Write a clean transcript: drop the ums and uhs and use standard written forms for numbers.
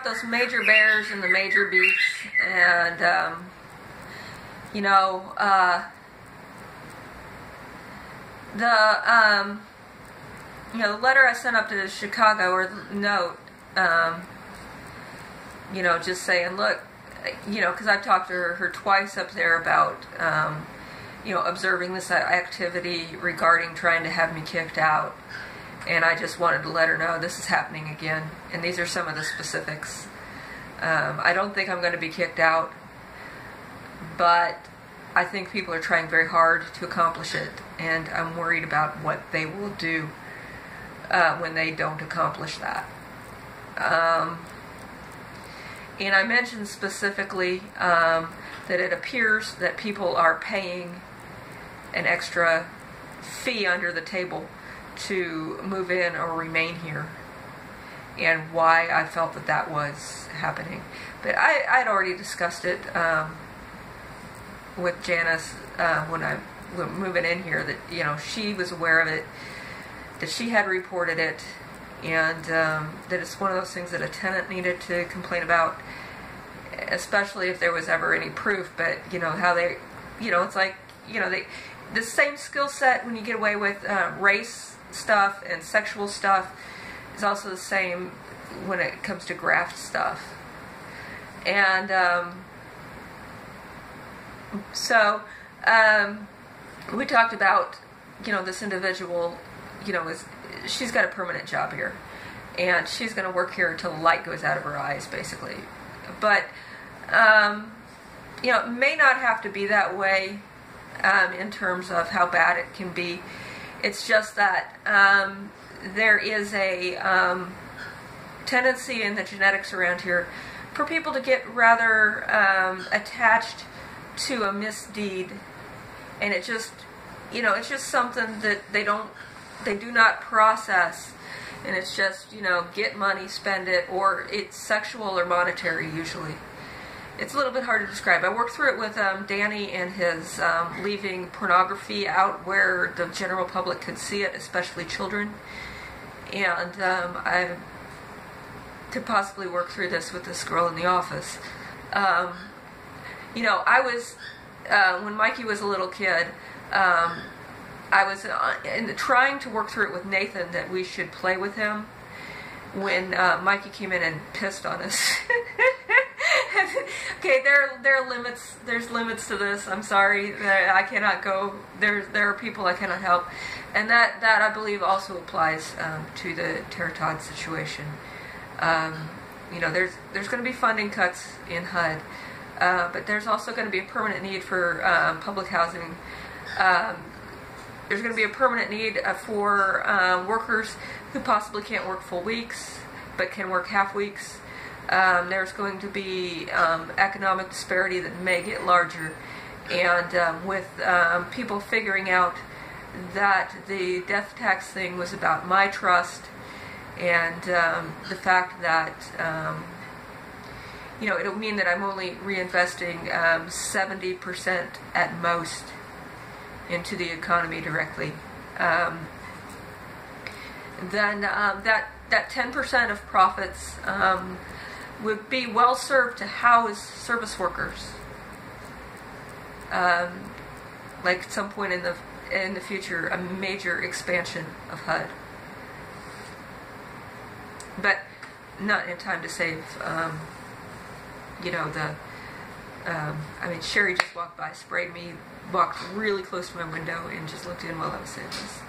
those major bears and the major beefs, and you know, the letter I sent up to Chicago, or the note, you know, just saying, look, you know, because I've talked to her twice up there about, you know, observing this activity regarding trying to have me kicked out. And I just wanted to let her know this is happening again. And these are some of the specifics. I don't think I'm going to be kicked out, but I think people are trying very hard to accomplish it. And I'm worried about what they will do when they don't accomplish that. And I mentioned specifically that it appears that people are paying an extra fee under the table to move in or remain here, and why I felt that that was happening. But I'd already discussed it with Janice when I was moving in here, that, you know, she was aware of it, that she had reported it, and that it's one of those things that a tenant needed to complain about, especially if there was ever any proof. But, you know, how they, you know, it's like, you know, the same skill set when you get away with race stuff and sexual stuff is also the same when it comes to graft stuff. And so we talked about, you know, this individual, you know, she's got a permanent job here, and she's going to work here until the light goes out of her eyes, basically. But you know, it may not have to be that way in terms of how bad it can be. It's just that there is a tendency in the genetics around here for people to get rather attached to a misdeed, and it just, you know, it's just something that they do not process, and it's just, you know, get money, spend it, or it's sexual or monetary usually. It's a little bit hard to describe. I worked through it with Danny and his leaving pornography out where the general public could see it, especially children. And I could possibly work through this with this girl in the office. You know, I was, when Mikey was a little kid, I was trying to work through it with Nathan that we should play with him when Mikey came in and pissed on us. Okay, there are limits. There's limits to this. I'm sorry that I cannot go. There are people I cannot help, and that I believe also applies to the Tara Todd situation. You know, there's going to be funding cuts in HUD, but there's also going to be a permanent need for public housing. There's going to be a permanent need for workers who possibly can't work full weeks, but can work half weeks. There's going to be economic disparity that may get larger, and with people figuring out that the death tax thing was about my trust, and the fact that you know, it'll mean that I'm only reinvesting 70% at most into the economy directly. Then that 10% of profits would be well served to house service workers. Like at some point in the future, a major expansion of HUD, but not in time to save. You know, I mean, Sherry just walked by, sprayed me, walked really close to my window, and just looked in while I was saying this.